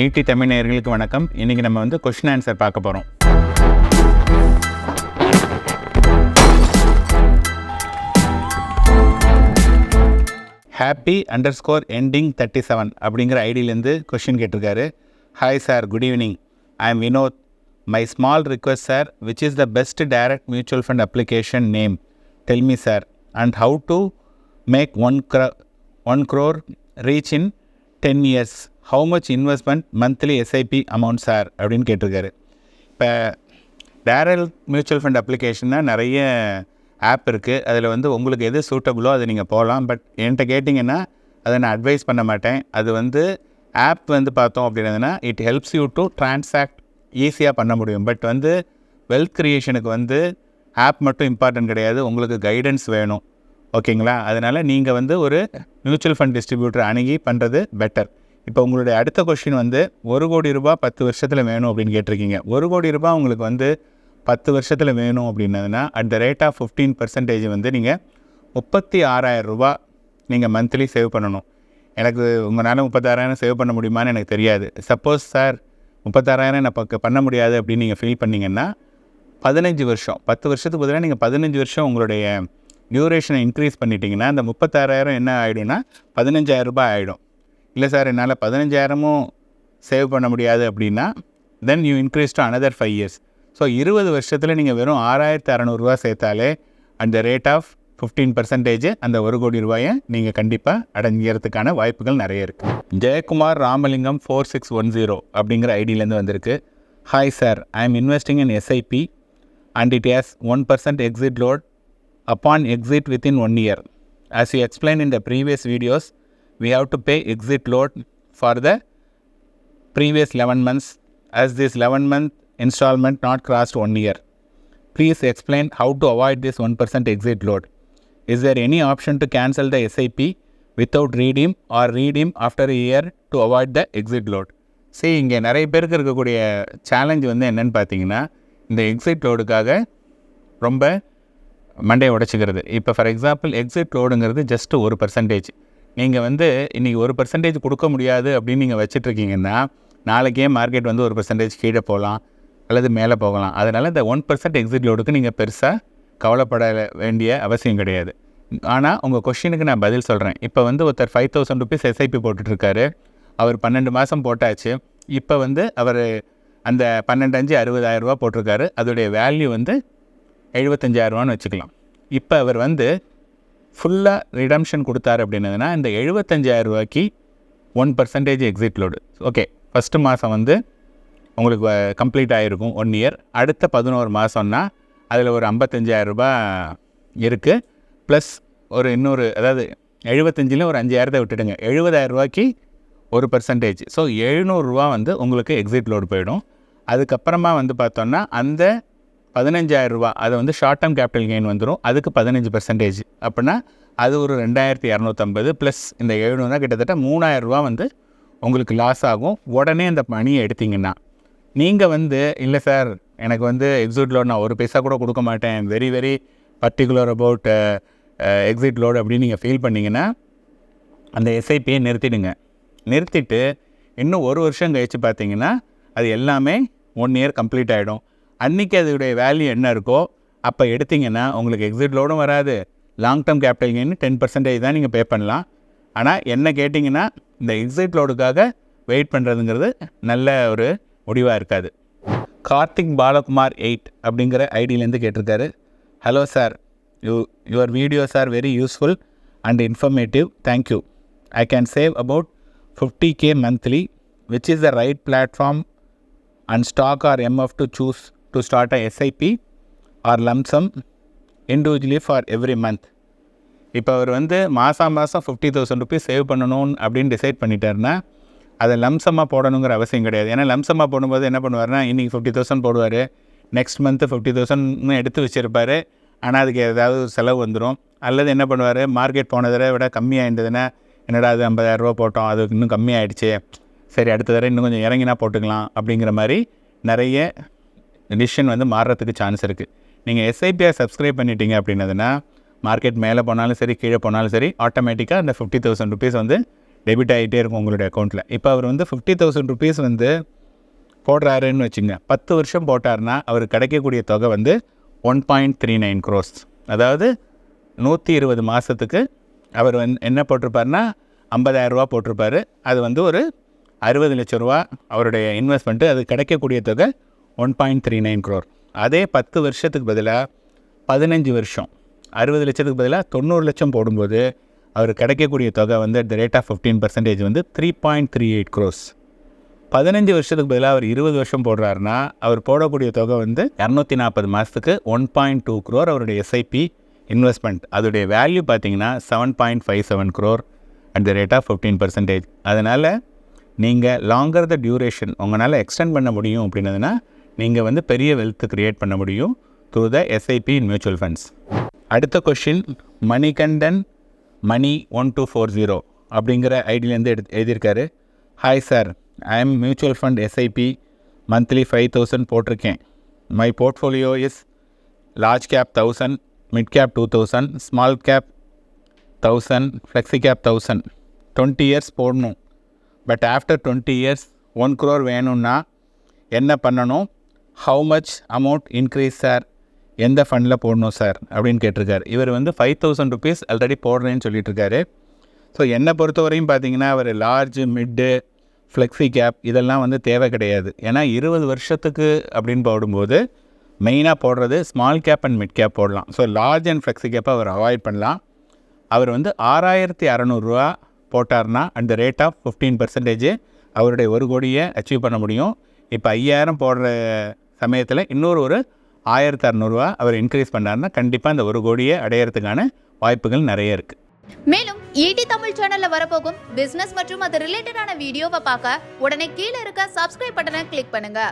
ED Tamil நேயர்களுக்கு வணக்கம். இன்றைக்கி நம்ம வந்து கொஷின் ஆன்சர் பார்க்க போகிறோம். ஹாப்பி _ எண்டிங் 37 அப்படிங்கிற ஐடியிலேருந்து கொஷின் கேட்டிருக்காரு. Hi sir, good evening. I am Vinod. My small request sir, which is the best direct mutual fund application name? Tell me sir. And how to make 1 crore reach in 10 years? How much investment monthly SIP amount sir அப்படின்னு கேட்டிருக்காரு. இப்போ direct mutual fund அப்ளிகேஷன்னா நிறைய app இருக்குது. அதில் வந்து உங்களுக்கு எது சூட்டபுளோ அதை நீங்கள் போகலாம். பட் என்கிட்ட கேட்டிங்கன்னா அதை நான் அட்வைஸ் பண்ண மாட்டேன். அது வந்து ஆப் வந்து பார்த்தோம் அப்படின்னதுன்னா it helps you to transact ஈஸியாக பண்ண முடியும். பட் வந்து வெல்த் க்ரியேஷனுக்கு வந்து ஆப் மட்டும் இம்பார்ட்டன்ட் கிடையாது, உங்களுக்கு கைடன்ஸ் வேணும். ஓகேங்களா? அதனால் நீங்கள் வந்து ஒரு மியூச்சுவல் ஃபண்ட் டிஸ்ட்ரிபியூட்டர் அணுகி பண்ணுறது பெட்டர். இப்போ உங்களுடைய அடுத்த கொஸ்டின் வந்து 1 கோடி ரூபா 10 வருஷத்தில் வேணும் அப்படின்னு கேட்டிருக்கீங்க. 1 கோடி ரூபா உங்களுக்கு வந்து 10 வருஷத்தில் வேணும் அப்படின்னதுன்னா அட் த ரேட் ஆஃப் 15% வந்து நீங்கள் 36,000 ரூபா நீங்கள் மந்த்லி சேவ் பண்ணணும். எனக்கு உங்களால் 36,000 சேவ் பண்ண முடியுமான்னு எனக்கு தெரியாது. சப்போஸ் சார் 36,000 நான் பண்ண முடியாது அப்படின்னு நீங்கள் ஃபீல் பண்ணிங்கன்னா 15 வருஷம், 10 வருஷத்துக்கு பதிலாக நீங்கள் 15 வருஷம் உங்களுடைய டியூரேஷனை இன்க்ரீஸ் பண்ணிட்டீங்கன்னா அந்த 36,000 என்ன ஆகிடும்னா 15,000 ரூபாய் ஆகிடும். இல்லை சார் என்னால் 15,000 சேவ் பண்ண முடியாது அப்படின்னா then you increase to another 5 years. So 20 வருஷத்தில் நீங்கள் வெறும் 6,600 ரூபா சேர்த்தாலே அட் த ரேட் ஆஃப் 15% அந்த 1 கோடி ரூபாயை நீங்கள் கண்டிப்பாக அடைஞ்சிக்கிறதுக்கான வாய்ப்புகள் நிறைய இருக்குது. ஜெயக்குமார் ராமலிங்கம் 4610 அப்படிங்கிற ஐடியிலேருந்து வந்திருக்கு. Hi sir, I am investing in SIP and it has 1% exit load upon exit within 1 year. As you explained in the previous videos, we have to pay exit load for the previous 11 months as this 11-month installment not crossed 1 year. Please explain how to avoid this 1% exit load. Is there any option to cancel the SIP without redeem or redeem after a year to avoid the exit load? சரி, இங்கே நிறைய பேருக்கு இருக்கக்கூடிய challenge வந்து என்னென்னு பார்த்தீங்கன்னா இந்த exit லோடுக்காக ரொம்ப மண்டையை உடைச்சிக்கிறது. இப்போ ஃபார் எக்ஸாம்பிள் எக்ஸிட் லோடுங்கிறது ஜஸ்ட் 1%. நீங்கள் வந்து இன்றைக்கி 1% கொடுக்க முடியாது அப்படின்னு நீங்கள் வச்சிட்ருக்கீங்கன்னா நாளைக்கே மார்க்கெட் வந்து 1% கீழே போகலாம் அல்லது மேலே போகலாம். அதனால் இந்த 1% எக்ஸிட் லோடுக்கு நீங்கள் பெருசாக கவலைப்பட வேண்டிய அவசியம் கிடையாது. ஆனால் உங்கள் கொஷினுக்கு நான் பதில் சொல்கிறேன். இப்போ வந்து ஒருத்தர் 5,000 rupees எஸ்ஐபி போட்டுட்ருக்காரு. அவர் 12 மாதம் போட்டாச்சு. இப்போ வந்து அவர் அந்த 12×5 60,000 ரூபா போட்டிருக்காரு. அதோடைய வேல்யூ வந்து 75,000 ரூபான்னு வச்சுக்கலாம். இப்போ அவர் வந்து ஃபுல்லாக ரிடம்ஷன் கொடுத்தாரு அப்படின்னதுன்னா இந்த 75,000 ரூபாய்க்கு 1% எக்ஸிட் லோடு. ஓகே, ஃபஸ்ட்டு மாதம் வந்து உங்களுக்கு கம்ப்ளீட் ஆகிருக்கும் 1 year. அடுத்த 11 மாதம்னா அதில் ஒரு 55,000 ரூபா இருக்குது. ப்ளஸ் ஒரு இன்னொரு, அதாவது 75ல் ஒரு 5,000 விட்டுடுங்க, 70,000 ரூபாய்க்கு 1%. ஸோ 700 ரூபா வந்து உங்களுக்கு எக்ஸிட் லோடு போயிடும். அதுக்கப்புறமா வந்து பார்த்தோன்னா அந்த 15,000 ரூபா அதை வந்து ஷார்ட் டேர்ம் கேபிட்டல் கெயின் வந்துடும். அதுக்கு 15%. அப்படின்னா அது ஒரு 2,250 ப்ளஸ் இந்த 700 கிட்டத்தட்ட 3,000 ரூபா வந்து உங்களுக்கு லாஸ் ஆகும். உடனே அந்த மணியை எடுத்திங்கன்னா நீங்கள் வந்து இல்லை சார் எனக்கு வந்து எக்ஸிட் லோடு நான் 1 பைசா கூட கொடுக்க மாட்டேன், very very particular about exit load அப்படின்னு நீங்கள் ஃபீல் பண்ணிங்கன்னா அந்த எஸ்ஐபியை நிறுத்திட்டு இன்னும் 1 வருஷம் கழித்து பார்த்தீங்கன்னா அது எல்லாமே 1 year கம்ப்ளீட் ஆகிடும். அன்றைக்கி அதோடைய வேல்யூ என்ன இருக்கோ அப்போ எடுத்திங்கன்னா உங்களுக்கு எக்ஸிட் லோடும் வராது, லாங் டேர்ம் கேபிட்டல் கெயின் 10% தான் நீங்கள் பே பண்ணலாம். ஆனால் என்ன கேட்டிங்கன்னா இந்த எக்ஸிட் லோடுக்காக வெயிட் பண்ணுறதுங்கிறது நல்ல ஒரு முடிவாக இருக்காது. கார்த்திக் பாலகுமார் 8 அப்படிங்கிற ஐடியிலேருந்து கேட்டிருக்காரு. Hello sir, your videos are very useful and informative. Thank you. I can save about 50K monthly. Which is the right platform and stock or MF to choose to start a SIP or lump sum individually for every month? இப்போ அவர் வந்து மாதம் 50,000 rupees save பண்ணணும் அப்படின்னு decide பண்ணிட்டாருன்னா அதை லம்சமாக போடணுங்கிற அவசியம் கிடையாது. ஏன்னா லம்சமாக போடும்போது என்ன பண்ணுவார்னா இன்றைக்கி 50,000 போடுவார், நெக்ஸ்ட் மந்த்து 50,000 எடுத்து வச்சுருப்பார். ஆனால் அதுக்கு ஏதாவது செலவு வந்துடும். அல்லது என்ன பண்ணுவார், மார்க்கெட் போனதை விட கம்மியாகின்றதுன்னா என்னடா அது 50,000 ரூபா போட்டோம், அது இன்னும் கம்மியாகிடுச்சு, சரி அடுத்த தடவை இன்னும் கொஞ்சம் இறங்கினா போட்டுக்கலாம் அப்படிங்கிற மாதிரி நிறைய டிசிஷன் வந்து மாறுறதுக்கு சான்ஸ் இருக்குது. நீங்கள் எஸ்ஐபியை சப்ஸ்கிரைப் பண்ணிட்டீங்க அப்படின்னதுன்னா மார்க்கெட் மேலே போனாலும் சரி கீழே போனாலும் சரி ஆட்டோமேட்டிக்காக அந்த 50,000 rupees வந்து டெபிட் ஆகிட்டே இருக்கும் உங்களுடைய அக்கௌண்ட்டில். இப்போ அவர் வந்து 50,000 ருபீஸ் வந்து போடுறாருன்னு வச்சுங்க. 10 வருஷம் போட்டார்னா அவர் கிடைக்கக்கூடிய தொகை வந்து 1.39 crores. அதாவது 120 மாதத்துக்கு அவர் என்ன போட்டிருப்பார்னா 50,000 ரூபா போட்டிருப்பார். அது வந்து ஒரு 60 லட்ச ரூபா அவருடைய இன்வெஸ்ட்மெண்ட்டு. அது கிடைக்கக்கூடிய தொகை 1.39 crore. அதே 10 வருஷத்துக்கு பதிலாக 15 வருஷம் 60 லட்சத்துக்கு பதிலாக 90 லட்சம் போடும்போது அவர் கிடைக்கக்கூடிய தொகை வந்து at the rate of 15% வந்து 3.38 crores. 15 வருஷத்துக்கு பதிலாக அவர் 20 வருஷம் போடுறாருன்னா அவர் போடக்கூடிய தொகை வந்து 240 மாதத்துக்கு 1.2 crore அவருடைய எஸ்ஐபி இன்வெஸ்ட்மெண்ட். அதோடைய வேல்யூ பார்த்தீங்கன்னா 7.57 crore at the rate of 15%. அதனால் நீங்கள் லாங்கர் த டியூரேஷன் உங்களால் எக்ஸ்டெண்ட் பண்ண முடியும் அப்படின்னதுன்னா நீங்கள் வந்து பெரிய வெல்த் க்ரியேட் பண்ண முடியும் through the SIP in mutual funds. அடுத்த கொஷின் மணிகண்டன் மணி 1240 அப்படிங்கிற ஐடியிலேருந்து எழுதியிருக்காரு. Hi sir, I am mutual fund SIP monthly 5,000 போட்டிருக்கேன். My portfolio is large cap 1,000, mid cap 2,000, small cap 1,000, flexi gap 1,000. 20 years போடணும். பட் ஆஃப்டர் 20 இயர்ஸ் 1 crore வேணும்னா என்ன பண்ணணும்? How much amount increase sir? எந்த ஃபண்டில் போடணும் சார் அப்படின்னு கேட்டிருக்காரு. இவர் வந்து 5,000 ருபீஸ் ஆல்ரெடி போடுறேன்னு சொல்லிட்டுருக்காரு. ஸோ என்னை பொறுத்தவரையும் பார்த்தீங்கன்னா அவர் லார்ஜு, மிட்டு, ஃப்ளெக்ஸி கேப் இதெல்லாம் வந்து தேவை கிடையாது. ஏன்னா 20 வருஷத்துக்கு அப்படின்னு போடும்போது மெயினாக போடுறது small cap and mid cap போடலாம். ஸோ லார்ஜ் அண்ட் ஃப்ளெக்ஸி கேப்பை அவர் அவாய்ட் பண்ணலாம். அவர் வந்து 6,600 ரூபா போட்டார்னா அட் த ரேட் ஆஃப் 15% அவருடைய 1 கோடியை அச்சீவ் பண்ண முடியும். இப்போ 5,000 போடுற சமயத்தில் இன்னொரு 1,600 ரூபா அவர் இன்க்ரீஸ் பண்ணார்னா கண்டிப்பாக அந்த 1 கோடியை அடையிறதுக்கான வாய்ப்புகள் நிறைய இருக்குது. மேலும் ஈடி தமிழ் சேனல்ல வரப்போகும் பிசினஸ் மற்றும் அது ரிலேட்டடான வீடியோவை பார்க்க உடனே கீழே இருக்க சப்ஸ்கிரைப் பட்டனை கிளிக் பண்ணுங்க.